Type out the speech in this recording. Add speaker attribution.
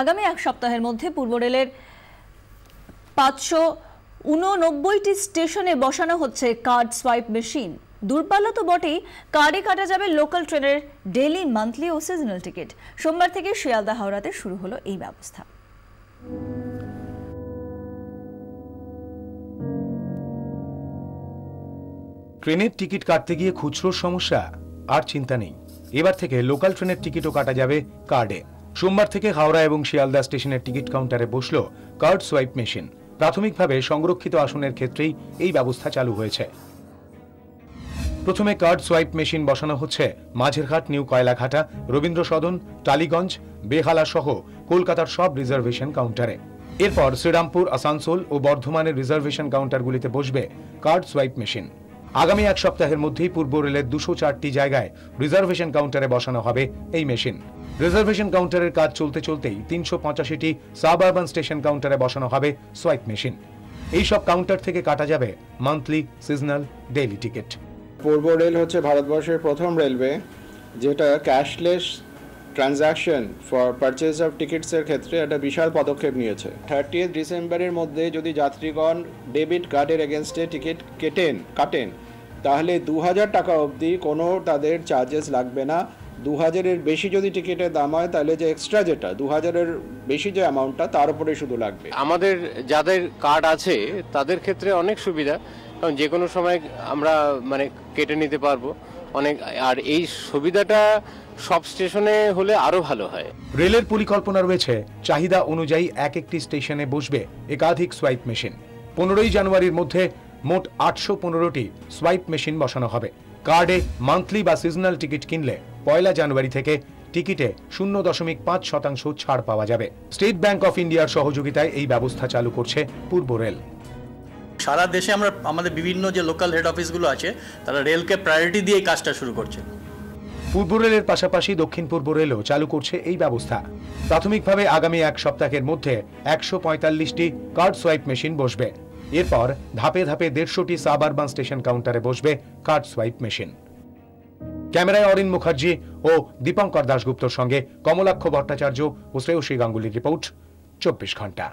Speaker 1: আগামী এক সপ্তাহের মধ্যে পূর্ব রেলের 589টি স্টেশনে বসানো হচ্ছে কার্ড সোয়াইপ মেশিন। দূরপাল্লা তো বটেই, কার্ডে কাটা যাবে লোকাল ট্রেনের ডেইলি, মান্থলি ও সিজনাল টিকিট। সোমবার থেকে শিয়ালদা হাওড়াতে শুরু হলো এই ব্যবস্থা।
Speaker 2: ট্রেনের টিকিট কাটতে গিয়ে খুচরোর সমস্যা আর চিন্তা নেই। এবার থেকে লোকাল ট্রেনের টিকিটও কাটা যাবে কার্ডে। সোমবার থেকে হাওড়া এবং শিয়ালদা স্টেশনের টিকিট কাউন্টারে বসলো কার্ড সোয়াইপ মেশিন। প্রাথমিকভাবে সংরক্ষিত আসনের ক্ষেত্রেই এই ব্যবস্থা চালু হয়েছে। প্রথমে কার্ড সোয়াইপ মেশিন বসানো হচ্ছে মাঝেরঘাট, নিউ কয়লাঘাটা, রবীন্দ্র সদন, টালিগঞ্জ, বেহালা সহ কলকাতার সব রিজার্ভেশন কাউন্টারে। এরপর শ্রীরামপুর, আসানসোল ও বর্ধমানের রিজার্ভেশন কাউন্টারগুলিতে বসবে কার্ড সোয়াইপ মেশিন। আগামী এক সপ্তাহের মধ্যেই পূর্ব রেলের 204টি জায়গায় রিজার্ভেশন কাউন্টারে বসানো হবে এই মেশিন। রিজার্ভেশন কাউন্টারের কাজ চলতে চলতেই 385টি সাব-আরবান স্টেশন কাউন্টারে বসানো হবে সোয়াইপ মেশিন। এই সব কাউন্টার থেকে কাটা যাবে মান্থলি, সিজনাল, ডেইলি টিকিট।
Speaker 3: পূর্ব রেল হচ্ছে ভারতবর্ষের প্রথম রেলওয়ে যেটা cashless transaction for purchase of টিকিটসের ক্ষেত্রে একটা বিশাল পদক্ষেপ নিয়েছে। 30 ডিসেম্বরের মধ্যে যদি যাত্রীগণ ডেবিট কার্ডের এগেনস্টে টিকিট কাটেন তাহলে 2000 টাকা অবধি কোনো তাদের চার্জেস লাগবে না। 2000-এর বেশি যদি টিকিটের দাম হয় তাহলে যে এক্সট্রা যেটা 2000-এর বেশি যে অ্যামাউন্টটা তার উপরে শুধু লাগবে।
Speaker 4: আমাদের যাদের কার্ড আছে তাদের ক্ষেত্রে অনেক সুবিধা, কারণ যে কোনো সময় আমরা কেটে নিতে পারবো অনেক। আর এই সুবিধাটা সব স্টেশনে হলে আরো ভালো হয়।
Speaker 2: রেলের পরিকল্পনা রয়েছে চাহিদা অনুযায়ী এক একটি স্টেশনে বসবে একাধিক সোয়াইপ মেশিন। 15ই জানুয়ারির মধ্যে মোট 815টি সোয়াইপ মেশিন বসানো হবে। কার্ডে মান্থলি বা সিজনাল টিকিট কিনলে 1 জানুয়ারি থেকে টিকিটে 0.5% ছাড় পাওয়া যাবে। স্টেট ব্যাংক অফ ইন্ডিয়ার সহযোগিতায় এই ব্যবস্থা চালু করছে পূর্ব রেল।
Speaker 5: সারা দেশে আমাদের বিভিন্ন যে লোকাল হেড অফিসগুলো আছে তারা রেলকে প্রায়োরিটি দিয়ে কাজটা শুরু করছে।
Speaker 2: পূর্ব রেলের পাশাপাশি দক্ষিণ পূর্ব রেলও চালু করছে এই ব্যবস্থা। প্রাথমিকভাবে আগামী এক সপ্তাহের মধ্যে 145টি কার্ড সোয়াইপ মেশিন বসবে। এরপর ধাপে ধাপে 150টি সাব-আরবান স্টেশন কাউন্টারে বসবে কার্ড সোয়াইপ মেশিন। ক্যামেরায় অরিন মুখার্জি ও দীপঙ্কর দাশগুপ্তর সঙ্গে কমলাক্ষ ভট্টাচার্য ও শ্রেয়সী গাঙ্গুলির রিপোর্ট, 24 ঘন্টা।